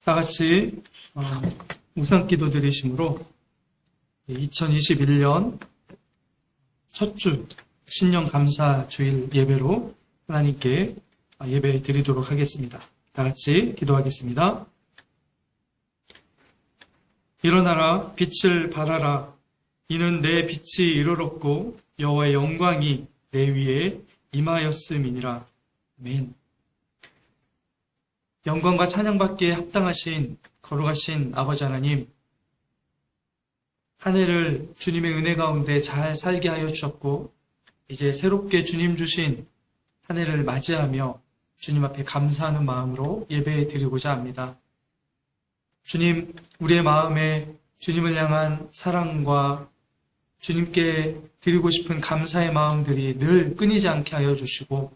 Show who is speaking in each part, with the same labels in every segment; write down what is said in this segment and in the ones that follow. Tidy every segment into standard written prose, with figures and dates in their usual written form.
Speaker 1: 다 같이 우상 기도 드리심으로 2021년 첫 주 신년 감사 주일 예배로 하나님께 예배 드리도록 하겠습니다. 다 같이 기도하겠습니다. 일어나라 빛을 발하라. 이는 내 빛이 이르렀고 여호와의 영광이 내 위에 임하였음이니라. 아멘. 영광과 찬양받기에 합당하신 거룩하신 아버지 하나님, 한 해를 주님의 은혜 가운데 잘 살게 하여 주셨고 이제 새롭게 주님 주신 한 해를 맞이하며 주님 앞에 감사하는 마음으로 예배 드리고자 합니다. 주님, 우리의 마음에 주님을 향한 사랑과 주님께 드리고 싶은 감사의 마음들이 늘 끊이지 않게 하여 주시고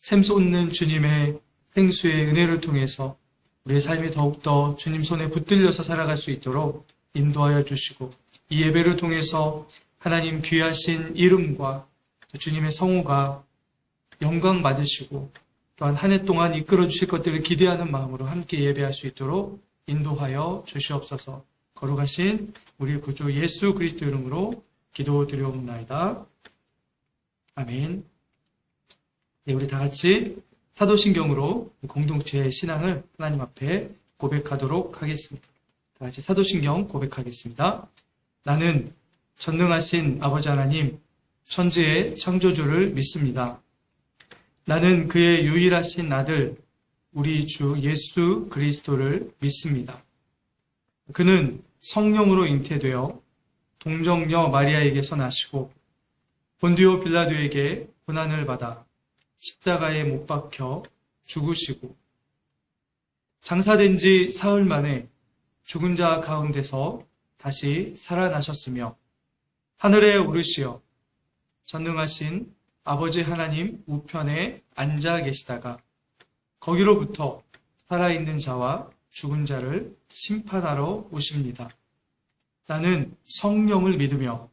Speaker 1: 샘솟는 주님의 생수의 은혜를 통해서 우리의 삶이 더욱더 주님 손에 붙들려서 살아갈 수 있도록 인도하여 주시고 이 예배를 통해서 하나님 귀하신 이름과 주님의 성호가 영광 받으시고 또한 한 해 동안 이끌어 주실 것들을 기대하는 마음으로 함께 예배할 수 있도록 인도하여 주시옵소서. 거룩하신 우리 구주 예수 그리스도 이름으로 기도드리옵나이다. 아멘. 네, 우리 다 같이 사도신경으로 공동체의 신앙을 하나님 앞에 고백하도록 하겠습니다. 다 같이 사도신경 고백하겠습니다. 나는 전능하신 아버지 하나님, 천지의 창조주를 믿습니다. 나는 그의 유일하신 아들, 우리 주 예수 그리스도를 믿습니다. 그는 성령으로 잉태되어 동정녀 마리아에게서 나시고 본디오 빌라도에게 고난을 받아 십자가에 못 박혀 죽으시고 장사된 지 사흘 만에 죽은 자 가운데서 다시 살아나셨으며 하늘에 오르시어 전능하신 아버지 하나님 우편에 앉아 계시다가 거기로부터 살아있는 자와 죽은 자를 심판하러 오십니다. 나는 성령을 믿으며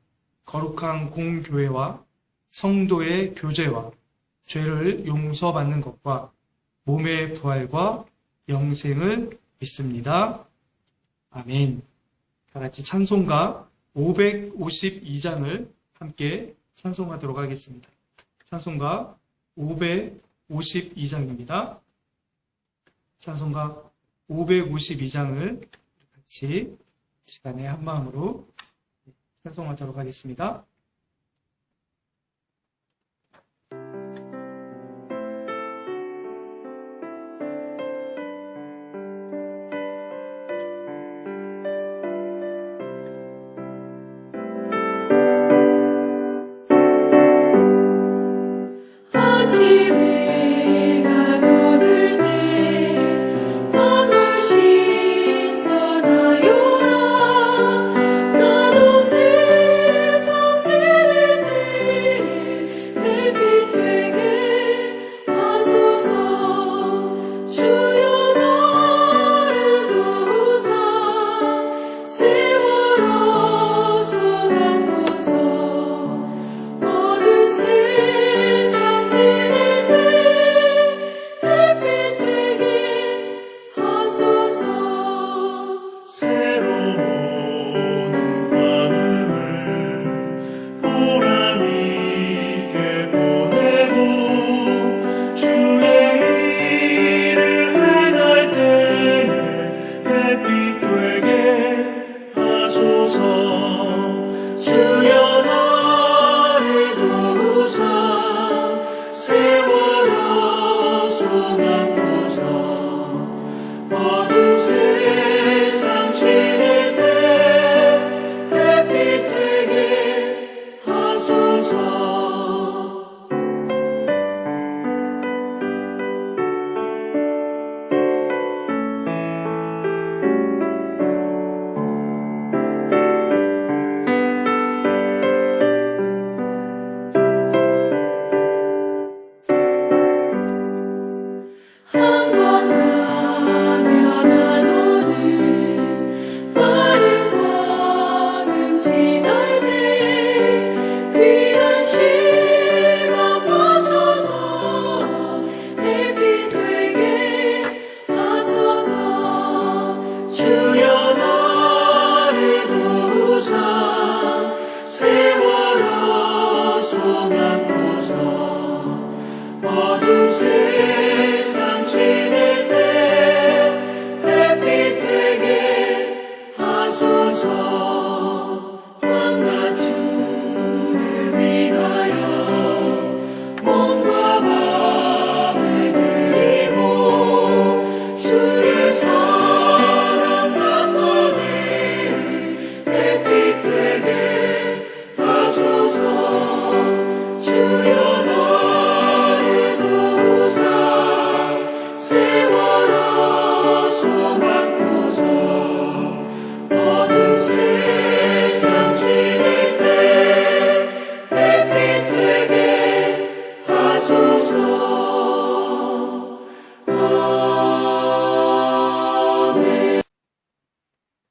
Speaker 1: 거룩한 공교회와 성도의 교제와 죄를 용서받는 것과 몸의 부활과 영생을 믿습니다. 아멘. 다 같이 찬송가 552장을 함께 찬송하도록 하겠습니다. 찬송가 552장입니다. 찬송가 552장을 같이 시간에 한 마음으로 찬송하도록 하겠습니다.
Speaker 2: 나도 세상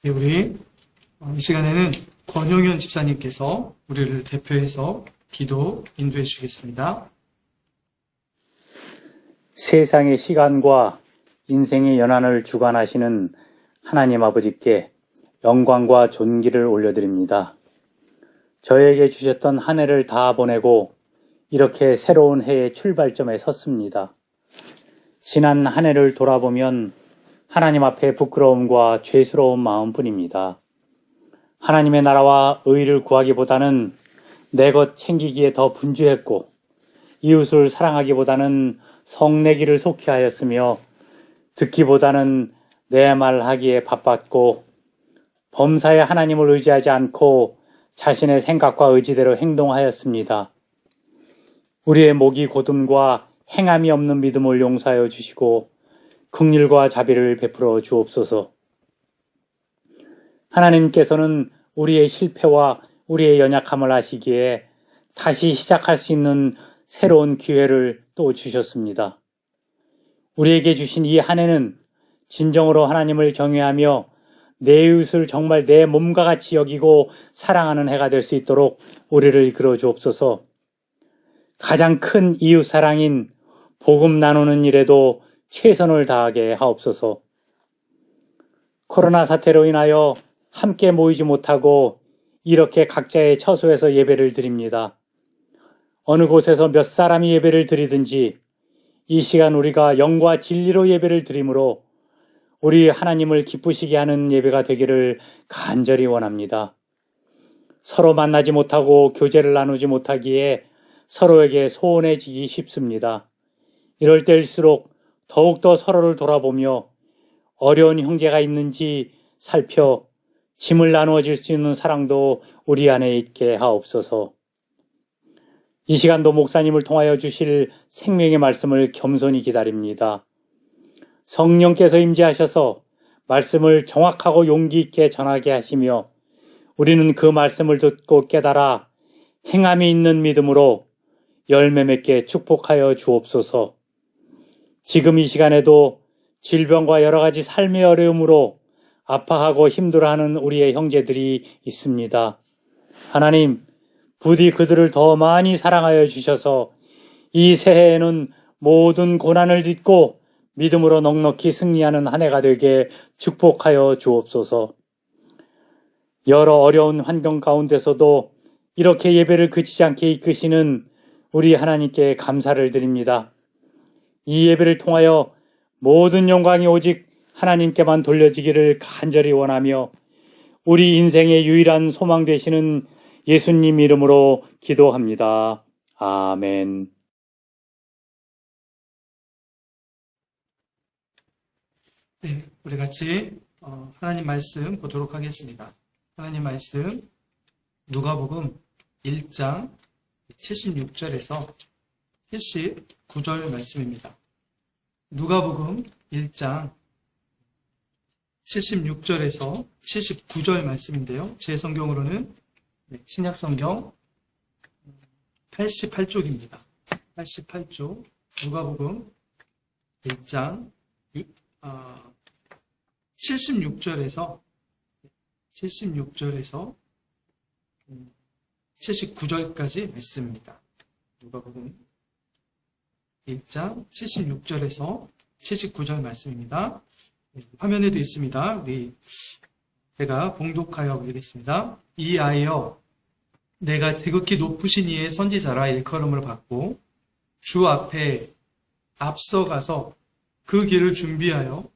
Speaker 1: 우리 이 시간에는 권용현 집사님께서 우리를 대표해서 기도 인도해 주시겠습니다.
Speaker 2: 세상의 시간과 인생의 연한을 주관하시는 하나님 아버지께 영광과 존귀를 올려드립니다. 저에게 주셨던 한 해를 다 보내고 이렇게 새로운 해의 출발점에 섰습니다. 지난 한 해를 돌아보면 하나님 앞에 부끄러움과 죄스러운 마음뿐입니다. 하나님의 나라와 의를 구하기보다는 내 것 챙기기에 더 분주했고 이웃을 사랑하기보다는 성내기를 속히 하였으며 듣기보다는 내 말 하기에 바빴고 범사에 하나님을 의지하지 않고 자신의 생각과 의지대로 행동하였습니다. 우리의 목이 곧음과 행함이 없는 믿음을 용서하여 주시고 긍휼과 자비를 베풀어 주옵소서. 하나님께서는 우리의 실패와 우리의 연약함을 아시기에 다시 시작할 수 있는 새로운 기회를 또 주셨습니다. 우리에게 주신 이 한 해는 진정으로 하나님을 경외하며 내 이웃을 정말 내 몸과 같이 여기고 사랑하는 해가 될 수 있도록 우리를 이끌어 주옵소서. 가장 큰 이웃 사랑인 복음 나누는 일에도 최선을 다하게 하옵소서. 코로나 사태로 인하여 함께 모이지 못하고 이렇게 각자의 처소에서 예배를 드립니다. 어느 곳에서 몇 사람이 예배를 드리든지 이 시간 우리가 영과 진리로 예배를 드림으로 우리 하나님을 기쁘시게 하는 예배가 되기를 간절히 원합니다. 서로 만나지 못하고 교제를 나누지 못하기에 서로에게 소원해지기 쉽습니다. 이럴 때일수록 더욱더 서로를 돌아보며 어려운 형제가 있는지 살펴 짐을 나누어질 수 있는 사랑도 우리 안에 있게 하옵소서. 이 시간도 목사님을 통하여 주실 생명의 말씀을 겸손히 기다립니다. 성령께서 임재하셔서 말씀을 정확하고 용기 있게 전하게 하시며 우리는 그 말씀을 듣고 깨달아 행함이 있는 믿음으로 열매 맺게 축복하여 주옵소서. 지금 이 시간에도 질병과 여러 가지 삶의 어려움으로 아파하고 힘들어하는 우리의 형제들이 있습니다. 하나님, 부디 그들을 더 많이 사랑하여 주셔서 이 새해에는 모든 고난을 딛고 믿음으로 넉넉히 승리하는 한 해가 되게 축복하여 주옵소서. 여러 어려운 환경 가운데서도 이렇게 예배를 그치지 않게 이끄시는 우리 하나님께 감사를 드립니다. 이 예배를 통하여 모든 영광이 오직 하나님께만 돌려지기를 간절히 원하며 우리 인생의 유일한 소망 되시는 예수님 이름으로 기도합니다. 아멘.
Speaker 1: 네, 우리 같이 하나님 말씀 보도록 하겠습니다. 하나님 말씀 누가복음 1장 76절에서 79절 말씀입니다. 누가복음 1장 76절에서 79절 말씀인데요. 제 성경으로는 신약성경 88쪽입니다. 88쪽 누가복음 1장 76절에서 79절까지 말씀입니다. 누가복음 1장 76절에서 79절 말씀입니다. 화면에도 있습니다. 제가 봉독하여 보겠습니다. 이 아이여, 내가 지극히 높으신 이의 선지자라 일컬음을 받고 주 앞에 앞서가서 그 길을 준비하여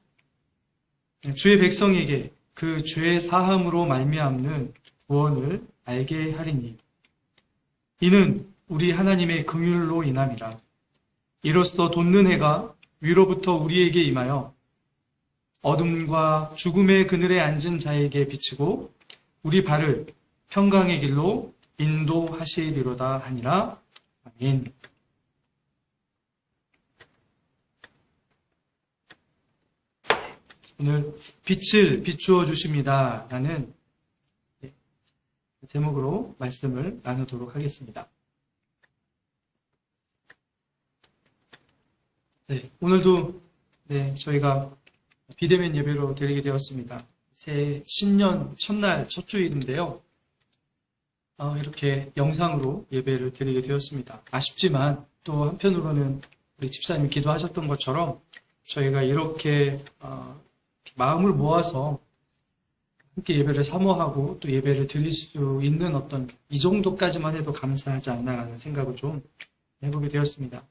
Speaker 1: 주의 백성에게 그 죄 사함으로 말미암는 구원을 알게 하리니 이는 우리 하나님의 긍휼로 인함이라. 이로써 돋는 해가 위로부터 우리에게 임하여 어둠과 죽음의 그늘에 앉은 자에게 비치고 우리 발을 평강의 길로 인도하시리로다 하니라. 아멘. 오늘 빛을 비추어 주십니다 라는 제목으로 말씀을 나누도록 하겠습니다. 오늘도 저희가 비대면 예배로 드리게 되었습니다. 새 신년 첫날 첫 주일인데요. 이렇게 영상으로 예배를 드리게 되었습니다. 아쉽지만 또 한편으로는 우리 집사님 기도하셨던 것처럼 저희가 이렇게 마음을 모아서 함께 예배를 사모하고 또 예배를 드릴 수 있는 어떤 이 정도까지만 해도 감사하지 않나라는 생각을 좀 해보게 되었습니다.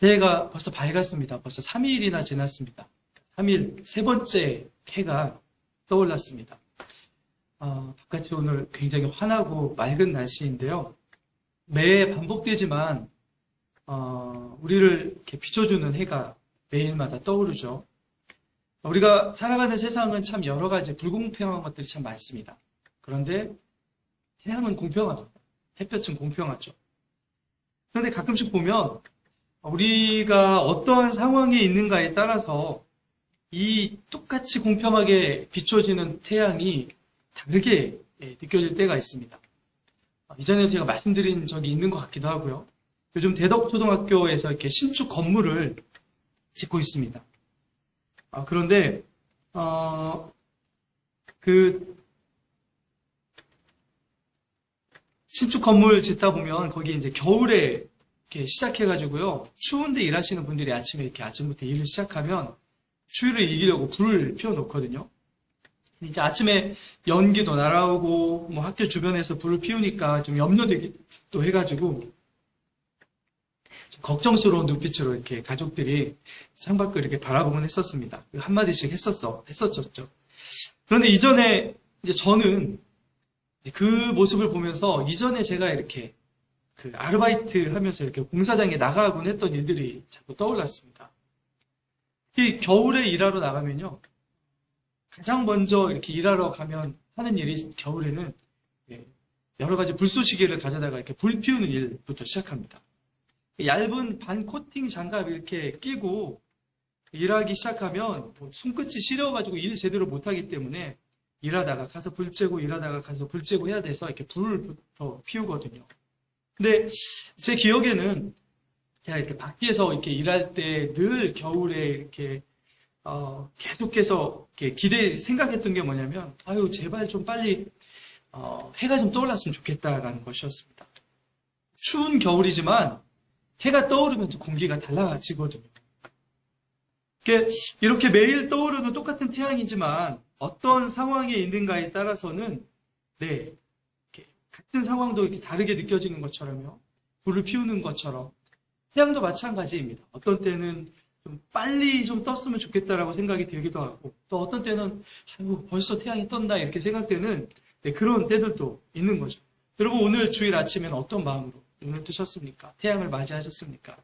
Speaker 1: 새해가 벌써 밝았습니다. 벌써 3일이나 지났습니다. 3일 세 번째 해가 떠올랐습니다. 바깥이 오늘 굉장히 환하고 맑은 날씨인데요. 매해 반복되지만 우리를 이렇게 비춰주는 해가 매일마다 떠오르죠. 우리가 살아가는 세상은 참 여러 가지 불공평한 것들이 참 많습니다. 그런데 태양은 공평합니다. 햇볕은 공평하죠. 그런데 가끔씩 보면 우리가 어떠한 상황에 있는가에 따라서 이 똑같이 공평하게 비춰지는 태양이 다르게 느껴질 때가 있습니다. 이전에 제가 말씀드린 적이 있는 것 같기도 하고요. 요즘 대덕초등학교에서 이렇게 신축 건물을 짓고 있습니다. 그런데 그 신축 건물 짓다 보면 거기 이제 겨울에 이렇게 시작해가지고요. 추운데 일하시는 분들이 아침에 이렇게 아침부터 일을 시작하면 추위를 이기려고 불을 피워놓거든요. 이제 아침에 연기도 날아오고 뭐 학교 주변에서 불을 피우니까 좀 염려되기도 해가지고 좀 걱정스러운 눈빛으로 이렇게 가족들이 창밖을 이렇게 바라보곤 했었습니다. 한마디씩 했었었죠. 그런데 이전에 이제 저는 그 모습을 보면서 이전에 제가 이렇게 그 아르바이트 하면서 이렇게 공사장에 나가곤 했던 일들이 자꾸 떠올랐습니다. 이 겨울에 일하러 나가면요. 가장 먼저 이렇게 일하러 가면 하는 일이 겨울에는 여러 가지 불쏘시개를 가져다가 이렇게 불 피우는 일부터 시작합니다. 얇은 반 코팅 장갑 이렇게 끼고 일하기 시작하면 손끝이 시려가지고 일 제대로 못하기 때문에 일하다가 가서 불 쬐고 일하다가 가서 불 쬐고 해야 돼서 이렇게 불부터 피우거든요. 근데 제 기억에는 제가 이렇게 밖에서 이렇게 일할 때 늘 겨울에 이렇게 계속해서 이렇게 생각했던 게 뭐냐면, 아유, 제발 좀 빨리, 해가 좀 떠올랐으면 좋겠다라는 것이었습니다. 추운 겨울이지만, 해가 떠오르면 공기가 달라지거든요. 이렇게 매일 떠오르는 똑같은 태양이지만, 어떤 상황에 있는가에 따라서는, 같은 상황도 이렇게 다르게 느껴지는 것처럼요. 불을 피우는 것처럼, 태양도 마찬가지입니다. 어떤 때는 좀 빨리 좀 떴으면 좋겠다라고 생각이 들기도 하고, 또 어떤 때는 아이고 벌써 태양이 떴나 이렇게 생각되는 그런 때들도 있는 거죠. 여러분 오늘 주일 아침에는 어떤 마음으로 눈을 뜨셨습니까? 태양을 맞이하셨습니까?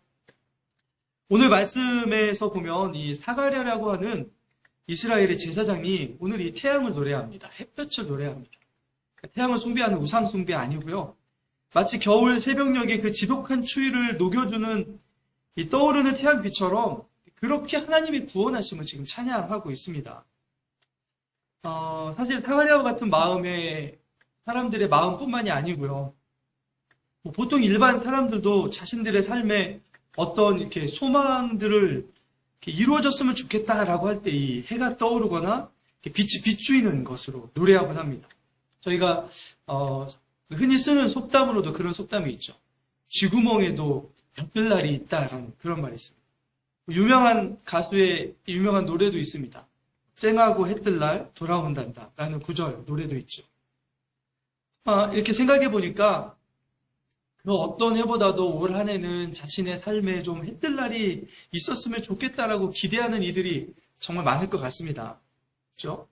Speaker 1: 오늘 말씀에서 보면 이 사가랴라고 하는 이스라엘의 제사장이 오늘 이 태양을 노래합니다. 햇볕을 노래합니다. 태양을 숭배하는 우상 숭배 아니고요. 마치 겨울 새벽녘에 그 지독한 추위를 녹여주는 이 떠오르는 태양빛처럼 그렇게 하나님이 구원하심을 지금 찬양하고 있습니다. 사실 사가랴와 같은 마음의 사람들의 마음뿐만이 아니고요. 보통 일반 사람들도 자신들의 삶에 어떤 이렇게 소망들을 이렇게 이루어졌으면 좋겠다라고 할 때 이 해가 떠오르거나 빛이 비추이는 것으로 노래하곤 합니다. 저희가 흔히 쓰는 속담으로도 그런 속담이 있죠. 쥐구멍에도 볕들날이 있다라는 그런 말이 있습니다. 유명한 가수의 유명한 노래도 있습니다. 쨍하고 해뜰날 돌아온단다 라는 구절 노래도 있죠. 이렇게 생각해 보니까 그 어떤 해보다도 올 한 해는 자신의 삶에 좀 해뜰날이 있었으면 좋겠다라고 기대하는 이들이 정말 많을 것 같습니다. 그렇죠?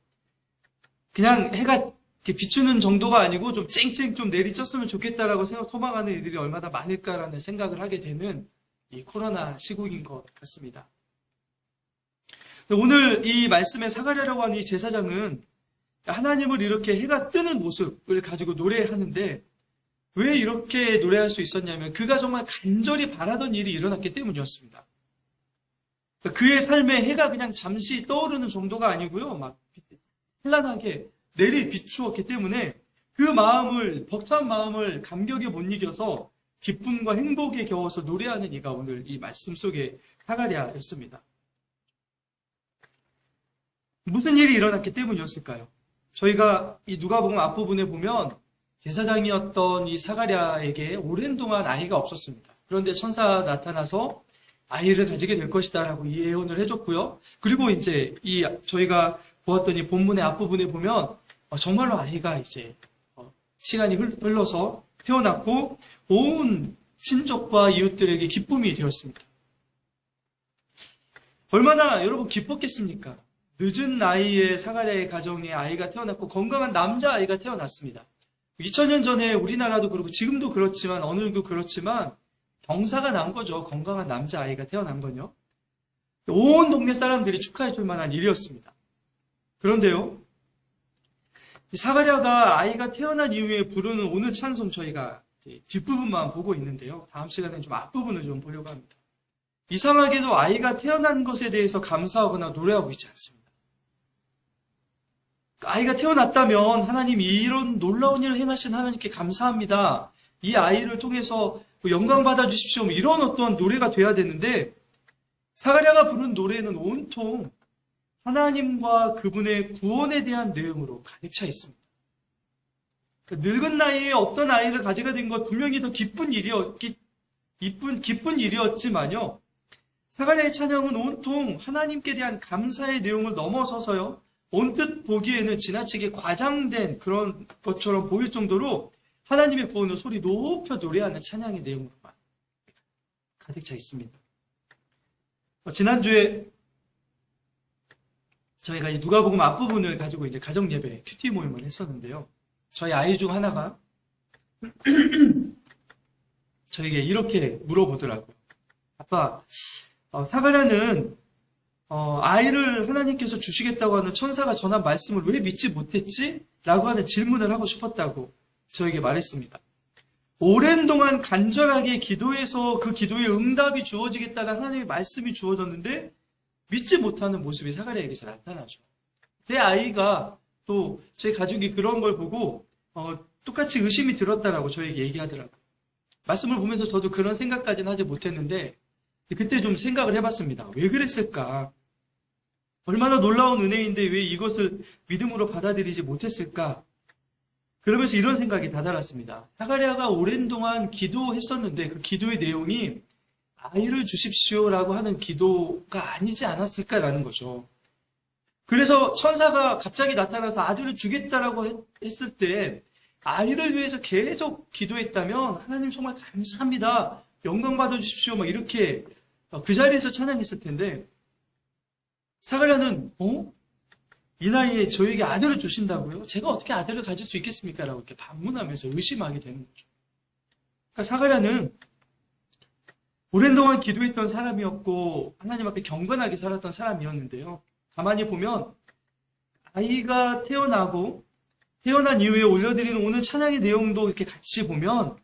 Speaker 1: 그냥 해가 이렇게 비추는 정도가 아니고 좀 쨍쨍 좀 내리쬐으면 좋겠다라고 소망하는 이들이 얼마나 많을까라는 생각을 하게 되는 이 코로나 시국인 것 같습니다. 오늘 이 말씀의 사가랴라고 하는 이 제사장은 하나님을 이렇게 해가 뜨는 모습을 가지고 노래하는데 왜 이렇게 노래할 수 있었냐면 그가 정말 간절히 바라던 일이 일어났기 때문이었습니다. 그의 삶에 해가 그냥 잠시 떠오르는 정도가 아니고요. 막 찬란하게 내리 비추었기 때문에 그 마음을, 벅찬 마음을 감격에 못 이겨서 기쁨과 행복에 겨워서 노래하는 이가 오늘 이 말씀 속에 사가랴였습니다. 무슨 일이 일어났기 때문이었을까요? 저희가 이 누가복음 앞부분에 보면 제사장이었던 이 사가랴에게 오랜 동안 아이가 없었습니다. 그런데 천사가 나타나서 아이를 가지게 될 것이다라고 예언을 해줬고요. 그리고 이제 저희가 보았던 이 본문의 앞부분에 보면 정말로 아이가 이제 시간이 흘러서 태어났고 온 친족과 이웃들에게 기쁨이 되었습니다. 얼마나 여러분 기뻤겠습니까? 늦은 나이에 사가랴의 가정에 아이가 태어났고 건강한 남자아이가 태어났습니다. 2000년 전에 우리나라도 그렇고 지금도 그렇지만 어느도 그렇지만 병사가 난 거죠. 건강한 남자아이가 태어난 건요. 온 동네 사람들이 축하해 줄 만한 일이었습니다. 그런데요. 사가랴가 아이가 태어난 이후에 부르는 오늘 찬송 저희가 뒷부분만 보고 있는데요. 다음 시간에 좀 앞부분을 좀 보려고 합니다. 이상하게도 아이가 태어난 것에 대해서 감사하거나 노래하고 있지 않습니다. 아이가 태어났다면 하나님이 이런 놀라운 일을 행하신 하나님께 감사합니다. 이 아이를 통해서 영광 받아 주십시오. 이런 어떤 노래가 돼야 되는데 사가랴가 부른 노래는 온통 하나님과 그분의 구원에 대한 내용으로 가득 차 있습니다. 늙은 나이에 없던 아이를 가지게 된 것 분명히 더 기쁜 일이었지만요. 사가랴의 찬양은 온통 하나님께 대한 감사의 내용을 넘어서서요. 언뜻 보기에는 지나치게 과장된 그런 것처럼 보일 정도로 하나님의 구원을 소리 높여 노래하는 찬양의 내용으로만 가득 차 있습니다. 지난주에 저희가 이 누가복음 앞부분을 가지고 이제 가정 예배 큐티 모임을 했었는데요. 저희 아이 중 하나가 저에게 이렇게 물어보더라고요. 아빠, 사가랴는 아이를 하나님께서 주시겠다고 하는 천사가 전한 말씀을 왜 믿지 못했지? 라고 하는 질문을 하고 싶었다고 저에게 말했습니다. 오랜 동안 간절하게 기도해서 그 기도에 응답이 주어지겠다는 하나님의 말씀이 주어졌는데 믿지 못하는 모습이 사가랴에게서 나타나죠. 제 아이가 또 제 가족이 그런 걸 보고 똑같이 의심이 들었다라고 저에게 얘기하더라고요. 말씀을 보면서 저도 그런 생각까지는 하지 못했는데 그때 좀 생각을 해봤습니다. 왜 그랬을까? 얼마나 놀라운 은혜인데 왜 이것을 믿음으로 받아들이지 못했을까? 그러면서 이런 생각이 다다랐습니다. 사가랴가 오랜 동안 기도했었는데 그 기도의 내용이 아이를 주십시오라고 하는 기도가 아니지 않았을까라는 거죠. 그래서 천사가 갑자기 나타나서 아들을 주겠다라고 했을 때 아이를 위해서 계속 기도했다면 하나님 정말 감사합니다. 영광 받아주십시오. 막 이렇게 그 자리에서 찬양했을 텐데 사가랴는 이 나이에 저에게 아들을 주신다고요? 제가 어떻게 아들을 가질 수 있겠습니까? 라고 이렇게 반문하면서 의심하게 되는 거죠. 그러니까 사가랴는 오랜 동안 기도했던 사람이었고 하나님 앞에 경건하게 살았던 사람이었는데요. 가만히 보면 아이가 태어난 이후에 올려드리는 오늘 찬양의 내용도 이렇게 같이 보면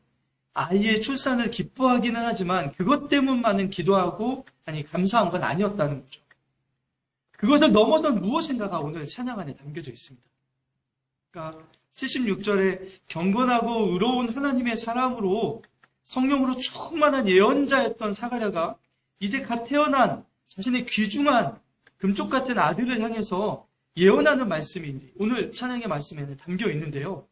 Speaker 1: 아이의 출산을 기뻐하기는 하지만 그것 때문만은 기도하고 감사한 건 아니었다는 거죠. 그것을 넘어서 무엇인가가 오늘 찬양 안에 담겨져 있습니다. 그러니까 76절에 경건하고 의로운 하나님의 사람으로 성령으로 충만한 예언자였던 사가랴가 이제 갓 태어난 자신의 귀중한 금쪽 같은 아들을 향해서 예언하는 말씀이 오늘 찬양의 말씀에는 담겨 있는데요.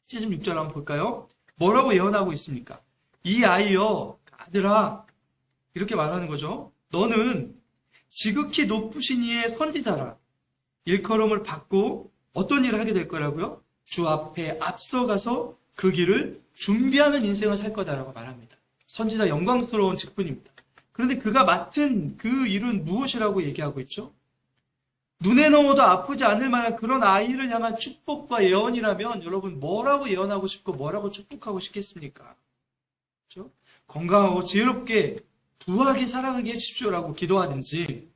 Speaker 1: 76절 한번 볼까요? 뭐라고 예언하고 있습니까? 이 아이여, 아들아, 이렇게 말하는 거죠. 너는 지극히 높으신 이의 선지자라. 일컬음을 받고 어떤 일을 하게 될 거라고요? 주 앞에 앞서가서 그 길을 준비하는 인생을 살 거다라고 말합니다. 선지자 영광스러운 직분입니다. 그런데 그가 맡은 그 일은 무엇이라고 얘기하고 있죠? 눈에 넣어도 아프지 않을 만한 그런 아이를 향한 축복과 예언이라면 여러분 뭐라고 예언하고 싶고 뭐라고 축복하고 싶겠습니까? 그렇죠? 건강하고 지혜롭게 부하게 살아가게 해주십시오라고 기도하든지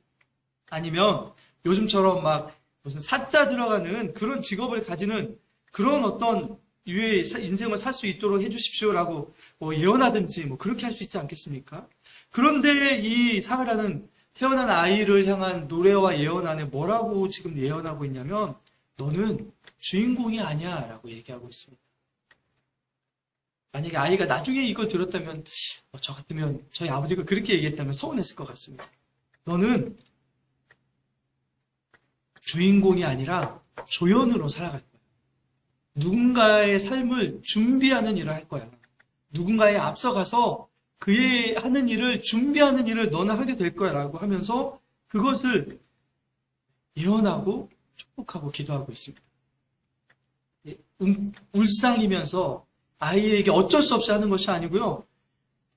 Speaker 1: 아니면 요즘처럼 막 무슨 사자 들어가는 그런 직업을 가지는 그런 어떤 유의 인생을 살 수 있도록 해주십시오라고 예언하든지 그렇게 할 수 있지 않겠습니까? 그런데 이 사가랴는 태어난 아이를 향한 노래와 예언 안에 뭐라고 지금 예언하고 있냐면 너는 주인공이 아니야 라고 얘기하고 있습니다. 만약에 아이가 나중에 이걸 들었다면 저 같으면 저희 아버지가 그렇게 얘기했다면 서운했을 것 같습니다. 너는 주인공이 아니라 조연으로 살아갈 거야. 누군가의 삶을 준비하는 일을 할 거야. 누군가에 앞서가서 그의 하는 일을 준비하는 일을 너는 하게 될 거야 라고 하면서 그것을 예언하고 축복하고 기도하고 있습니다. 울상이면서 아이에게 어쩔 수 없이 하는 것이 아니고요.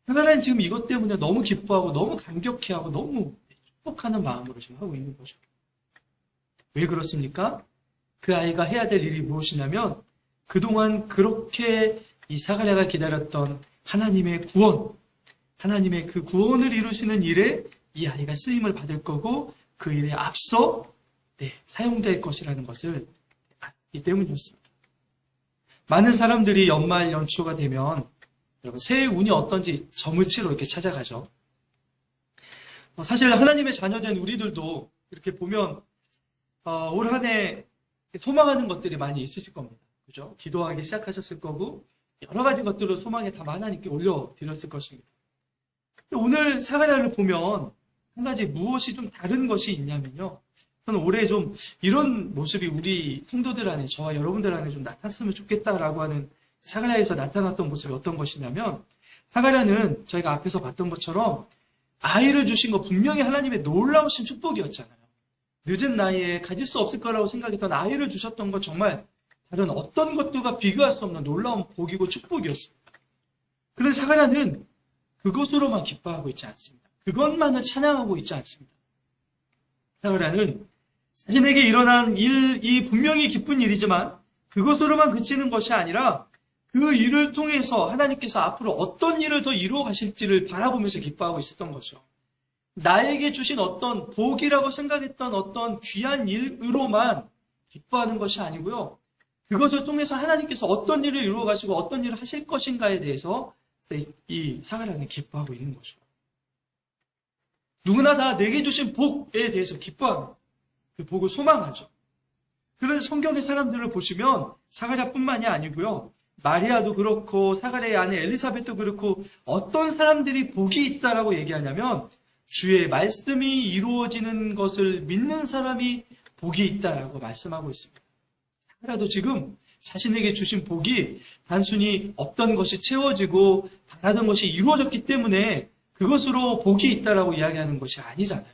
Speaker 1: 하나님은 지금 이것 때문에 너무 기뻐하고 너무 감격해하고 너무 축복하는 마음으로 지금 하고 있는 거죠. 왜 그렇습니까? 그 아이가 해야 될 일이 무엇이냐면 그동안 그렇게 이 사가랴가 기다렸던 하나님의 구원, 하나님의 그 구원을 이루시는 일에 이 아이가 쓰임을 받을 거고 그 일에 앞서 사용될 것이라는 것을 알기 때문이었습니다. 많은 사람들이 연말 연초가 되면 여러분 새해 운이 어떤지 점을 치러 이렇게 찾아가죠. 사실 하나님의 자녀된 우리들도 이렇게 보면 올 한 해 소망하는 것들이 많이 있으실 겁니다. 그죠? 기도하기 시작하셨을 거고 여러 가지 것들을 소망에 다 하나님께 올려드렸을 것입니다. 오늘 사가랴를 보면 한 가지 무엇이 좀 다른 것이 있냐면요. 저는 올해 좀 이런 모습이 우리 성도들 안에 저와 여러분들 안에 좀 나타났으면 좋겠다라고 하는 사가랴에서 나타났던 모습이 어떤 것이냐면 사가랴는 저희가 앞에서 봤던 것처럼 아이를 주신 거 분명히 하나님의 놀라우신 축복이었잖아요. 늦은 나이에 가질 수 없을 거라고 생각했던 아이를 주셨던 것 정말 다른 어떤 것들과 비교할 수 없는 놀라운 복이고 축복이었습니다. 그런데 사가랴는 그것으로만 기뻐하고 있지 않습니다. 그것만을 찬양하고 있지 않습니다. 사가랴는 자신에게 일어난 이 분명히 기쁜 일이지만 그것으로만 그치는 것이 아니라 그 일을 통해서 하나님께서 앞으로 어떤 일을 더 이루어 가실지를 바라보면서 기뻐하고 있었던 거죠. 나에게 주신 어떤 복이라고 생각했던 어떤 귀한 일으로만 기뻐하는 것이 아니고요. 그것을 통해서 하나님께서 어떤 일을 이루어 가시고 어떤 일을 하실 것인가에 대해서 이 사가랴는 기뻐하고 있는 거죠. 누구나 다 내게 주신 복에 대해서 기뻐합니다. 그 복을 소망하죠. 그래서 성경의 사람들을 보시면 사가랴뿐만이 아니고요. 마리아도 그렇고 사가랴의 아내 엘리사벳도 그렇고 어떤 사람들이 복이 있다라고 얘기하냐면 주의 말씀이 이루어지는 것을 믿는 사람이 복이 있다라고 말씀하고 있습니다. 사가랴도 지금 자신에게 주신 복이 단순히 없던 것이 채워지고 바라던 것이 이루어졌기 때문에 그것으로 복이 있다라고 이야기하는 것이 아니잖아요.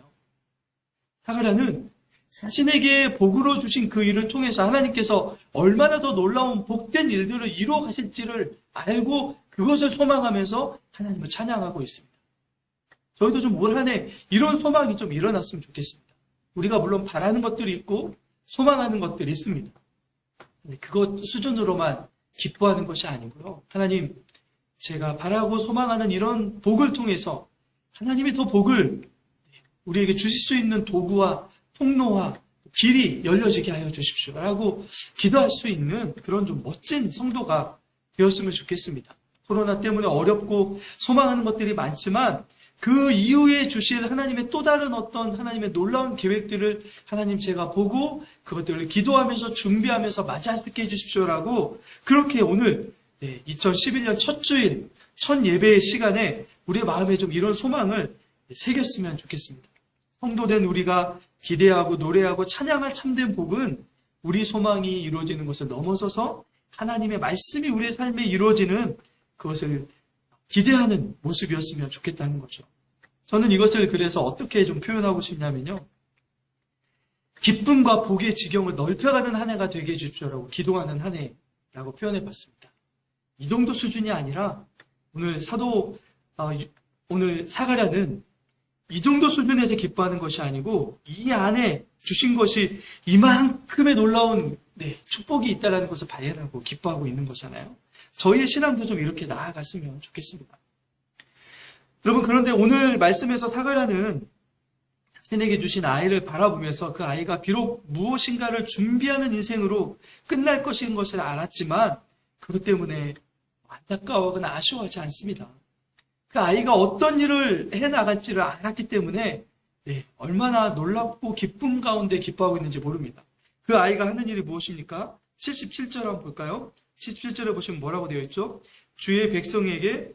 Speaker 1: 사가랴는 자신에게 복으로 주신 그 일을 통해서 하나님께서 얼마나 더 놀라운 복된 일들을 이루어 가실지를 알고 그것을 소망하면서 하나님을 찬양하고 있습니다. 저희도 좀 올 한 해 이런 소망이 좀 일어났으면 좋겠습니다. 우리가 물론 바라는 것들이 있고 소망하는 것들이 있습니다. 그것 수준으로만 기뻐하는 것이 아니고요. 하나님, 제가 바라고 소망하는 이런 복을 통해서 하나님이 더 복을 우리에게 주실 수 있는 도구와 통로와 길이 열려지게 하여 주십시오. 라고 기도할 수 있는 그런 좀 멋진 성도가 되었으면 좋겠습니다. 코로나 때문에 어렵고 소망하는 것들이 많지만 그 이후에 주실 하나님의 또 다른 어떤 하나님의 놀라운 계획들을 하나님 제가 보고 그것들을 기도하면서 준비하면서 맞이할 수 있게 해주십시오라고 그렇게 오늘 2011년 첫 주일 첫 예배의 시간에 우리의 마음에 좀 이런 소망을 새겼으면 좋겠습니다. 성도된 우리가 기대하고 노래하고 찬양할 참된 복은 우리 소망이 이루어지는 것을 넘어서서 하나님의 말씀이 우리의 삶에 이루어지는 그것을 기대하는 모습이었으면 좋겠다는 거죠. 저는 이것을 그래서 어떻게 좀 표현하고 싶냐면요. 기쁨과 복의 지경을 넓혀가는 한 해가 되게 해주십시오라고 기도하는 한 해라고 표현해봤습니다. 이 정도 수준이 아니라 오늘 오늘 사가랴는 이 정도 수준에서 기뻐하는 것이 아니고 이 안에 주신 것이 이만큼의 놀라운 축복이 있다는 것을 발견하고 기뻐하고 있는 거잖아요. 저희의 신앙도 좀 이렇게 나아갔으면 좋겠습니다. 여러분, 그런데 오늘 말씀에서 사가랴는 자신에게 주신 아이를 바라보면서 그 아이가 비록 무엇인가를 준비하는 인생으로 끝날 것인 것을 알았지만 그것 때문에 안타까워하거나 아쉬워하지 않습니다. 그 아이가 어떤 일을 해나갈지를 알았기 때문에 얼마나 놀랍고 기쁨 가운데 기뻐하고 있는지 모릅니다. 그 아이가 하는 일이 무엇입니까? 77절 한번 볼까요? 77절에 보시면 뭐라고 되어 있죠? 주의 백성에게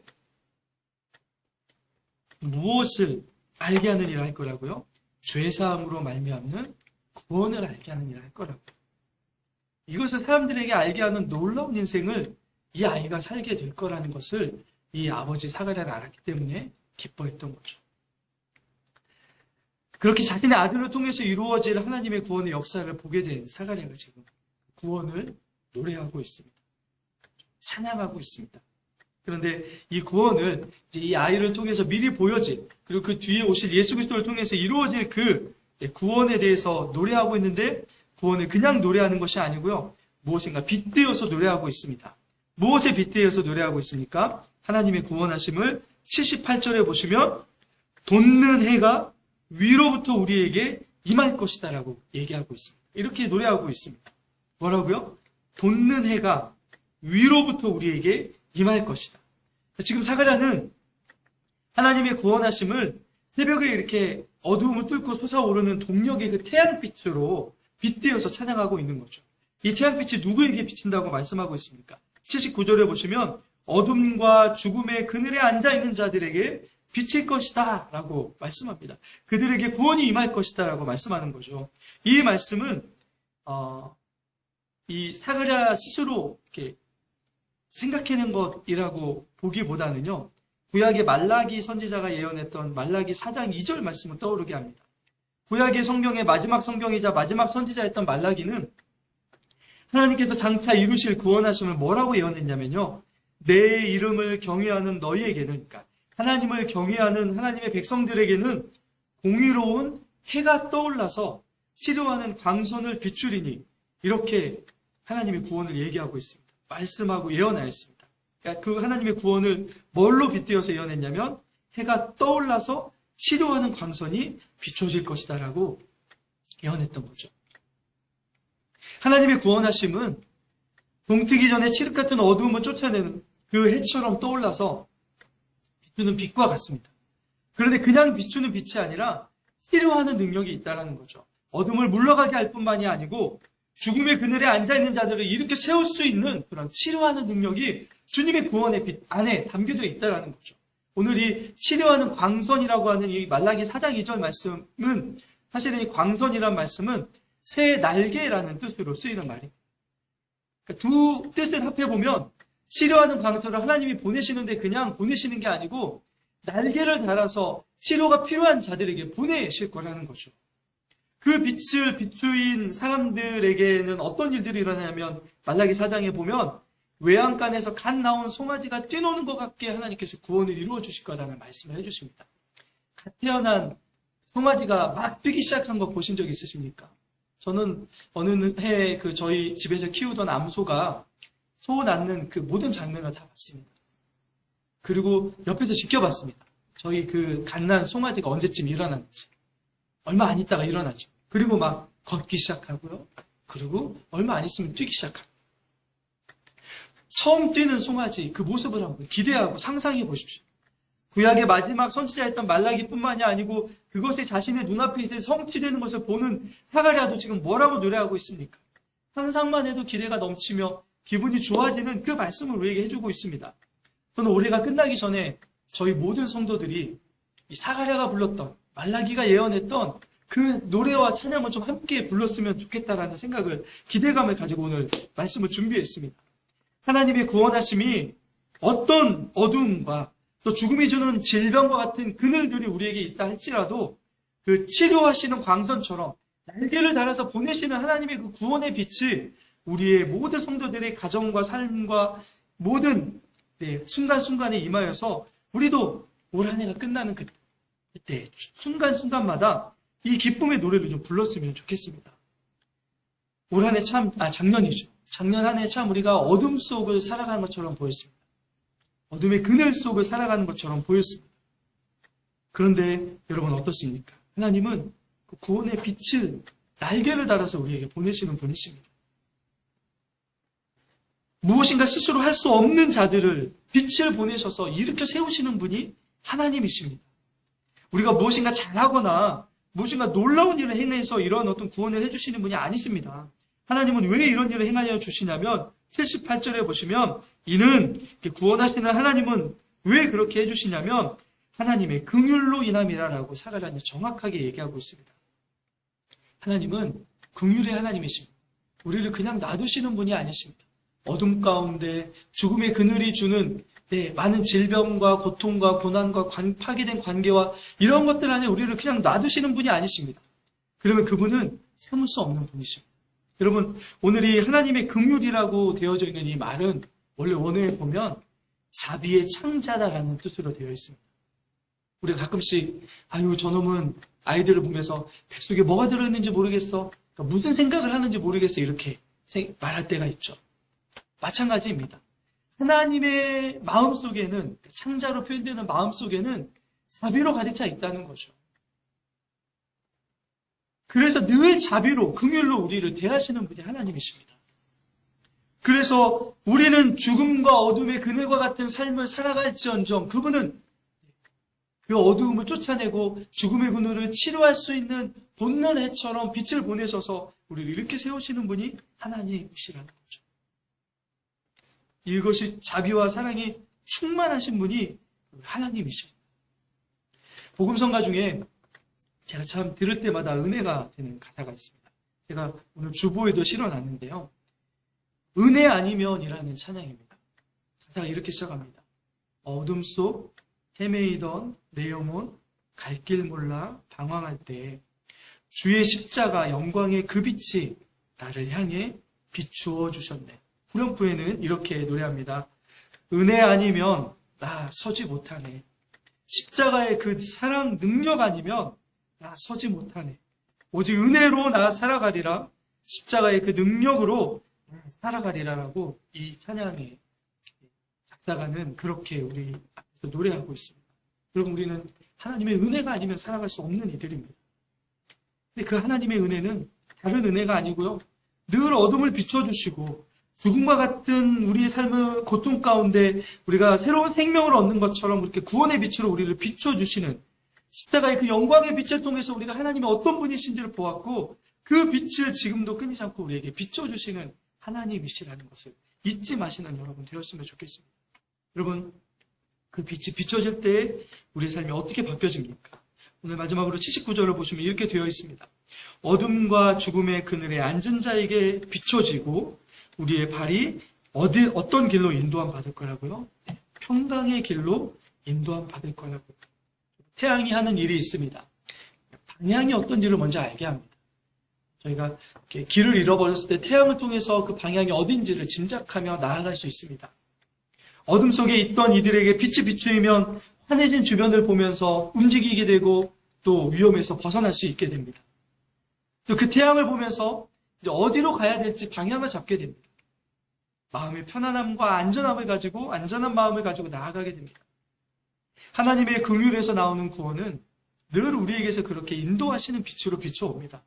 Speaker 1: 무엇을 알게 하는 일을 할 거라고요? 죄사함으로 말미암는 구원을 알게 하는 일을 할 거라고. 이것을 사람들에게 알게 하는 놀라운 인생을 이 아이가 살게 될 거라는 것을 이 아버지 사가랴는 알았기 때문에 기뻐했던 거죠. 그렇게 자신의 아들을 통해서 이루어질 하나님의 구원의 역사를 보게 된 사가랴가 지금 구원을 노래하고 있습니다. 찬양하고 있습니다. 그런데 이 구원을 이제 이 아이를 통해서 미리 보여진, 그리고 그 뒤에 오실 예수 그리스도를 통해서 이루어질 그 구원에 대해서 노래하고 있는데, 구원을 그냥 노래하는 것이 아니고요, 무엇인가 빗대어서 노래하고 있습니다. 무엇에 빗대어서 노래하고 있습니까? 하나님의 구원하심을 78절에 보시면 돋는 해가 위로부터 우리에게 임할 것이다라고 얘기하고 있습니다. 이렇게 노래하고 있습니다. 뭐라고요? 돋는 해가 위로부터 우리에게 임할 것이다. 지금 사가랴는 하나님의 구원하심을 새벽에 이렇게 어두움을 뚫고 솟아오르는 동력의 그 태양빛으로 빗대어서 찬양하고 있는 거죠. 이 태양빛이 누구에게 비친다고 말씀하고 있습니까? 79절에 보시면 어둠과 죽음의 그늘에 앉아있는 자들에게 비칠 것이다 라고 말씀합니다. 그들에게 구원이 임할 것이다 라고 말씀하는 거죠. 이 말씀은 이 사가랴 스스로 이렇게 생각해낸 것이라고 보기보다는요, 구약의 말라기 선지자가 예언했던 말라기 4장 2절 말씀을 떠오르게 합니다. 구약의 성경의 마지막 성경이자 마지막 선지자였던 말라기는 하나님께서 장차 이루실 구원하심을 뭐라고 예언했냐면요, 내 이름을 경외하는 너희에게는, 그러니까 하나님을 경외하는 하나님의 백성들에게는 공의로운 해가 떠올라서 치료하는 광선을 비추리니, 이렇게 하나님의 구원을 얘기하고 있습니다. 말씀하고 예언하였습니다. 그러니까 그 하나님의 구원을 뭘로 빗대어서 예언했냐면 해가 떠올라서 치료하는 광선이 비춰질 것이다 라고 예언했던 거죠. 하나님의 구원하심은 동트기 전에 칠흑 같은 어두움을 쫓아내는 그 해처럼 떠올라서 비추는 빛과 같습니다. 그런데 그냥 비추는 빛이 아니라 치료하는 능력이 있다는 거죠. 어둠을 물러가게 할 뿐만이 아니고 죽음의 그늘에 앉아있는 자들을 일으켜 세울 수 있는 그런 치료하는 능력이 주님의 구원의 빛 안에 담겨져 있다는 거죠. 오늘 이 치료하는 광선이라고 하는 이 말라기 4장 2절 말씀은, 사실은 이 광선이란 말씀은 새 날개라는 뜻으로 쓰이는 말입니다. 그러니까 두 뜻을 합해보면 치료하는 광선을 하나님이 보내시는데 그냥 보내시는 게 아니고 날개를 달아서 치료가 필요한 자들에게 보내실 거라는 거죠. 그 빛을 비추인 사람들에게는 어떤 일들이 일어나냐면 말라기 4장에 보면 외양간에서 갓 나온 송아지가 뛰노는 것 같게 하나님께서 구원을 이루어 주실 거라는 말씀을 해주십니다. 갓 태어난 송아지가 막 뛰기 시작한 거 보신 적 있으십니까? 저는 어느 해에 저희 집에서 키우던 암소가 소 낳는 그 모든 장면을 다 봤습니다. 그리고 옆에서 지켜봤습니다. 저희 갓 난 송아지가 언제쯤 일어났는지. 얼마 안 있다가 일어났죠. 그리고 막 걷기 시작하고요. 그리고 얼마 안 있으면 뛰기 시작합니다. 처음 뛰는 송아지 그 모습을 한번 기대하고 상상해 보십시오. 구약의 마지막 선지자였던 말라기뿐만이 아니고 그것이 자신의 눈앞에 이제 성취되는 것을 보는 사가랴도 지금 뭐라고 노래하고 있습니까? 상상만 해도 기대가 넘치며 기분이 좋아지는 그 말씀을 우리에게 해주고 있습니다. 저는 올해가 끝나기 전에 저희 모든 성도들이 이 사가랴가 불렀던, 말라기가 예언했던 그 노래와 찬양을 좀 함께 불렀으면 좋겠다라는 생각을, 기대감을 가지고 오늘 말씀을 준비했습니다. 하나님의 구원하심이 어떤 어둠과 또 죽음이 주는 질병과 같은 그늘들이 우리에게 있다 할지라도 그 치료하시는 광선처럼 날개를 달아서 보내시는 하나님의 그 구원의 빛이 우리의 모든 성도들의 가정과 삶과 모든 순간순간에 임하여서 우리도 올 한 해가 끝나는 그때 순간순간마다 이 기쁨의 노래를 좀 불렀으면 좋겠습니다. 올 한 해 작년이죠. 작년 한 해 참 우리가 어둠 속을 살아가는 것처럼 보였습니다. 어둠의 그늘 속을 살아가는 것처럼 보였습니다. 그런데 여러분 어떻습니까? 하나님은 그 구원의 빛을 날개를 달아서 우리에게 보내시는 분이십니다. 무엇인가 스스로 할 수 없는 자들을 빛을 보내셔서 일으켜 세우시는 분이 하나님이십니다. 우리가 무엇인가 잘하거나 무엇인가 놀라운 일을 행해서 이런 어떤 구원을 해주시는 분이 아니십니다. 하나님은 왜 이런 일을 행하여 주시냐면 78절에 보시면 이는 구원하시는 하나님은 왜 그렇게 해주시냐면 하나님의 긍휼로 인함이라라고 사가랴는 정확하게 얘기하고 있습니다. 하나님은 긍휼의 하나님이십니다. 우리를 그냥 놔두시는 분이 아니십니다. 어둠 가운데 죽음의 그늘이 주는 많은 질병과 고통과 고난과 파괴된 관계와 이런 것들 안에 우리를 그냥 놔두시는 분이 아니십니다. 그러면 그분은 참을 수 없는 분이십니다. 여러분, 오늘 이 하나님의 긍휼이라고 되어져 있는 이 말은 원래 원어에 보면 자비의 창자다라는 뜻으로 되어 있습니다. 우리가 가끔씩 저놈은 아이들을 보면서 뱃속에 뭐가 들어있는지 모르겠어. 그러니까 무슨 생각을 하는지 모르겠어. 이렇게 말할 때가 있죠. 마찬가지입니다. 하나님의 마음속에는, 창자로 표현되는 마음속에는 자비로 가득 차 있다는 거죠. 그래서 늘 자비로, 긍휼로 우리를 대하시는 분이 하나님이십니다. 그래서 우리는 죽음과 어둠의 그늘과 같은 삶을 살아갈지언정 그분은 그 어두움을 쫓아내고 죽음의 그늘을 치료할 수 있는 돋는 해처럼 빛을 보내셔서 우리를 이렇게 세우시는 분이 하나님이시라는 거죠. 이것이 자비와 사랑이 충만하신 분이 하나님이십니다. 복음성가 중에 제가 참 들을 때마다 은혜가 되는 가사가 있습니다. 제가 오늘 주보에도 실어놨는데요. 은혜 아니면이라는 찬양입니다. 가사가 이렇게 시작합니다. 어둠 속 헤매이던 내 영혼 갈 길 몰라 방황할 때 주의 십자가 영광의 그 빛이 나를 향해 비추어 주셨네. 후렴구에는 이렇게 노래합니다. 은혜 아니면 나 서지 못하네. 십자가의 그 사랑 능력 아니면 나 서지 못하네. 오직 은혜로 나 살아가리라. 십자가의 그 능력으로 살아가리라라고 이 찬양의 작사가는 그렇게 우리 앞에서 노래하고 있습니다. 여러분, 우리는 하나님의 은혜가 아니면 살아갈 수 없는 이들입니다. 근데 그 하나님의 은혜는 다른 은혜가 아니고요. 늘 어둠을 비춰주시고 죽음과 같은 우리의 삶의 고통 가운데 우리가 새로운 생명을 얻는 것처럼 이렇게 구원의 빛으로 우리를 비춰주시는 십자가의 그 영광의 빛을 통해서 우리가 하나님의 어떤 분이신지를 보았고 그 빛을 지금도 끊이지 않고 우리에게 비춰주시는 하나님이시라는 것을 잊지 마시는 여러분 되었으면 좋겠습니다. 여러분, 그 빛이 비춰질 때 우리의 삶이 어떻게 바뀌어집니까? 오늘 마지막으로 79절을 보시면 이렇게 되어 있습니다. 어둠과 죽음의 그늘에 앉은 자에게 비춰지고 우리의 발이 어떤 길로 인도함 받을 거라고요? 평강의 길로 인도함 받을 거라고요. 태양이 하는 일이 있습니다. 방향이 어떤지를 먼저 알게 합니다. 저희가 이렇게 길을 잃어버렸을 때 태양을 통해서 그 방향이 어딘지를 짐작하며 나아갈 수 있습니다. 어둠 속에 있던 이들에게 빛이 비추이면 환해진 주변을 보면서 움직이게 되고 또 위험에서 벗어날 수 있게 됩니다. 또 그 태양을 보면서 이제 어디로 가야 될지 방향을 잡게 됩니다. 마음의 편안함과 안전한 마음을 가지고 나아가게 됩니다. 하나님의 긍휼에서 나오는 구원은 늘 우리에게서 그렇게 인도하시는 빛으로 비춰옵니다.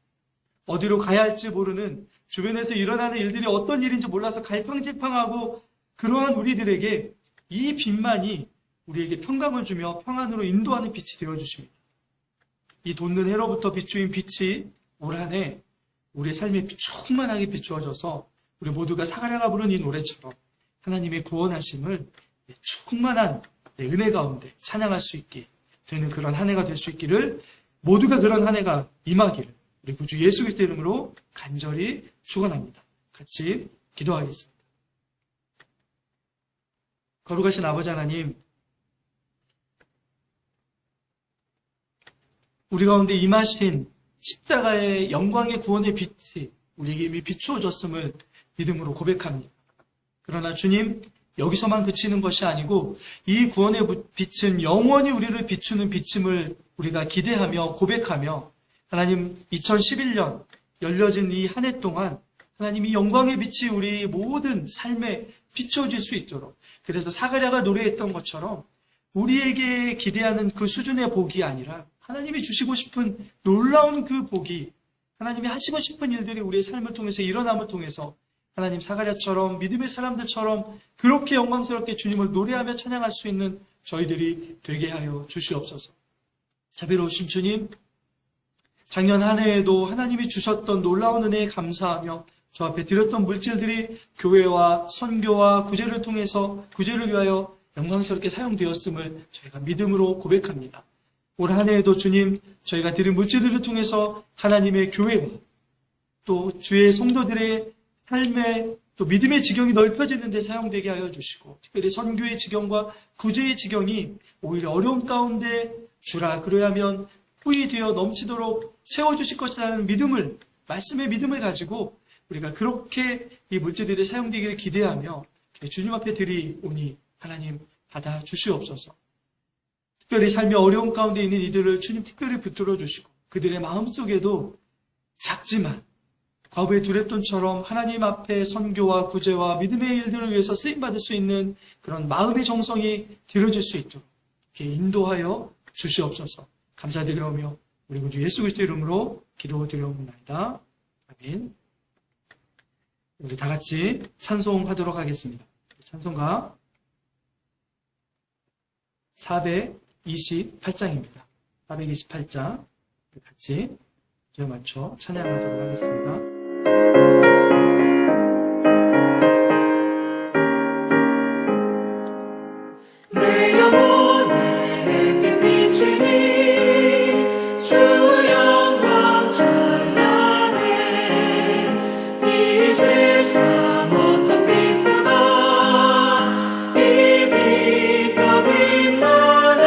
Speaker 1: 어디로 가야 할지 모르는 주변에서 일어나는 일들이 어떤 일인지 몰라서 갈팡질팡하고 그러한 우리들에게 이 빛만이 우리에게 평강을 주며 평안으로 인도하는 빛이 되어주십니다. 이 돋는 해로부터 비추인 빛이 올 한 해 우리의 삶에 충만하게 비추어져서 우리 모두가 사가랴가 부른 이 노래처럼 하나님의 구원하심을 충만한 은혜 가운데 찬양할 수 있게 되는 그런 한 해가 될 수 있기를, 모두가 그런 한 해가 임하기를 우리 구주 예수 그리스도 이름으로 간절히 축원합니다. 같이 기도하겠습니다. 거룩하신 아버지 하나님, 우리 가운데 임하신 십자가의 영광의 구원의 빛이 우리에게 이미 비추어졌음을 믿음으로 고백합니다. 그러나 주님, 여기서만 그치는 것이 아니고 이 구원의 빛은 영원히 우리를 비추는 빛임을 우리가 기대하며 고백하며, 하나님 2011년 열려진 이 한 해 동안 하나님 이 영광의 빛이 우리 모든 삶에 비춰질 수 있도록, 그래서 사가랴가 노래했던 것처럼 우리에게 기대하는 그 수준의 복이 아니라 하나님이 주시고 싶은 놀라운 그 복이, 하나님이 하시고 싶은 일들이 우리의 삶을 통해서 일어남을 통해서 하나님 사가랴처럼 믿음의 사람들처럼 그렇게 영광스럽게 주님을 노래하며 찬양할 수 있는 저희들이 되게 하여 주시옵소서. 자비로우신 주님, 작년 한 해에도 하나님이 주셨던 놀라운 은혜에 감사하며 저 앞에 드렸던 물질들이 교회와 선교와 구제를 통해서 구제를 위하여 영광스럽게 사용되었음을 저희가 믿음으로 고백합니다. 올 한 해에도 주님, 저희가 드린 물질들을 통해서 하나님의 교회와 또 주의 성도들의 삶의 또 믿음의 지경이 넓혀지는 데 사용되게 하여 주시고, 특별히 선교의 지경과 구제의 지경이 오히려 어려움 가운데 주라 그러하면 후이 되어 넘치도록 채워주실 것이라는 믿음을, 말씀의 믿음을 가지고 우리가 그렇게 이 물질들이 사용되기를 기대하며 주님 앞에 드리오니 하나님 받아 주시옵소서. 특별히 삶의 어려움 가운데 있는 이들을 주님 특별히 붙들어 주시고, 그들의 마음속에도 작지만 과부의 두랩돈처럼 하나님 앞에 선교와 구제와 믿음의 일들을 위해서 쓰임받을 수 있는 그런 마음의 정성이 들어질 수 있도록 이렇게 인도하여 주시옵소서. 감사드리오며 우리 구주 예수 그리스도 이름으로 기도드리옵나이다. 아멘. 우리 다 같이 찬송하도록 하겠습니다. 찬송가 428장입니다. 428장 같이 주에 맞춰 찬양하도록 하겠습니다.
Speaker 3: 내 영혼에 비치니 주 영광 찬란해. 이 세상 어떤 빛보다 이 빛 더 빛나네.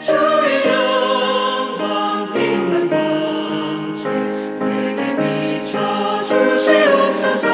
Speaker 3: 주의 영광 빛난 광채 내게 비춰 주시옵소서.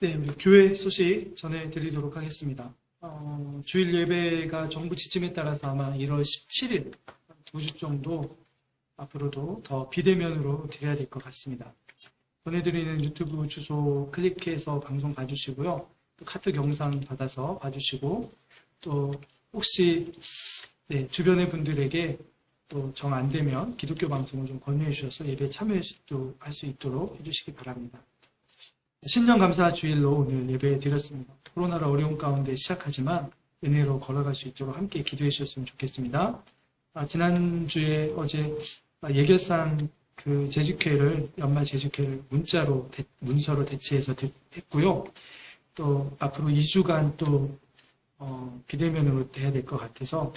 Speaker 1: 네, 우리 교회 소식 전해드리도록 하겠습니다. 주일 예배가 정부 지침에 따라서 아마 1월 17일, 2주 정도 앞으로도 더 비대면으로 드려야 될 것 같습니다. 전해드리는 유튜브 주소 클릭해서 방송 봐주시고요. 또 카톡 영상 받아서 봐주시고, 또 혹시 주변의 분들에게 또 정 안 되면 기독교 방송을 좀 권유해 주셔서 예배에 참여할 수 있도록 해주시기 바랍니다. 신년 감사 주일로 오늘 예배 드렸습니다. 코로나로 어려운 가운데 시작하지만 은혜로 걸어갈 수 있도록 함께 기도해 주셨으면 좋겠습니다. 지난주에 어제 예결산 그 재직회를, 연말 재직회를 문서로 대체해서 했고요. 또 앞으로 2주간 또 비대면으로 해야 될 것 같아서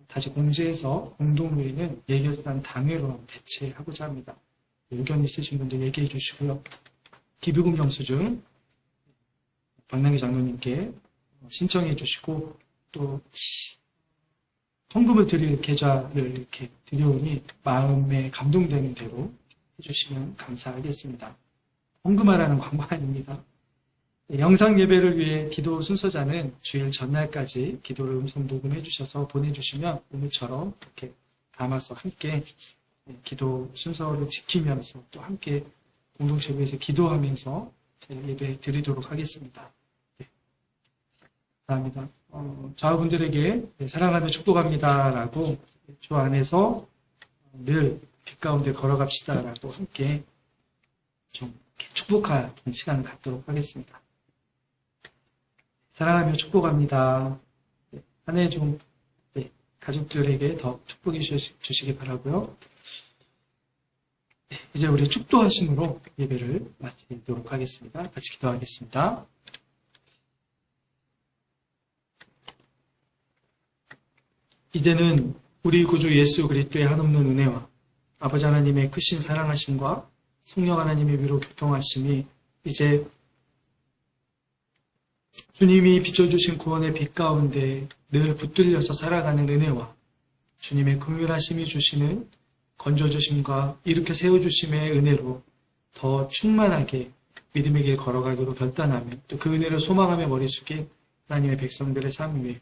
Speaker 1: 다시 공지해서 공동회의는 예결산 당회로 대체하고자 합니다. 의견 있으신 분들 얘기해 주시고요. 기부금 영수증 박남기 장로님께 신청해 주시고 또 헌금을 드릴 계좌를 이렇게 드려오니 마음에 감동되는 대로 해주시면 감사하겠습니다. 헌금하라는 광고 아닙니다. 영상 예배를 위해 기도 순서자는 주일 전날까지 기도를 음성 녹음해 주셔서 보내주시면 오늘처럼 이렇게 담아서 함께 기도 순서를 지키면서 또 함께 공동체 위해서 기도하면서 예배 드리도록 하겠습니다. 네. 감사합니다. 저분들에게 사랑하며 축복합니다라고 주 안에서 늘 빛 가운데 걸어갑시다라고 함께 좀 축복하는 시간을 갖도록 하겠습니다. 사랑하며 축복합니다. 한 해 좀 가족들에게 더 축복해 주시기 바라고요. 이제 우리 축도하심으로 예배를 마치도록 하겠습니다. 같이 기도하겠습니다. 이제는 우리 구주 예수 그리스도의 한없는 은혜와 아버지 하나님의 크신 사랑하심과 성령 하나님의 위로 교통하심이 이제 주님이 비춰주신 구원의 빛 가운데 늘 붙들려서 살아가는 은혜와 주님의 긍휼하심이 주시는 건져주심과 일으켜 세워주심의 은혜로 더 충만하게 믿음의 길 걸어가기로 결단하며 또 그 은혜를 소망하며 머리 숙인 하나님의 백성들의 삶 위에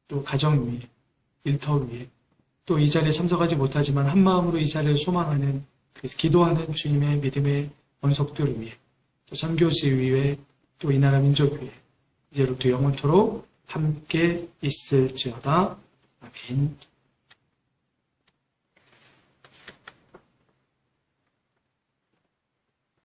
Speaker 1: 또 가정 위에 일터 위에 또 이 자리에 참석하지 못하지만 한 마음으로 이 자리를 소망하는 그래서 기도하는 주님의 믿음의 원석들 위에 또 선교지 위에 또 이 나라 민족 위에 이제로부터 영원토록 함께 있을지어다. 아멘.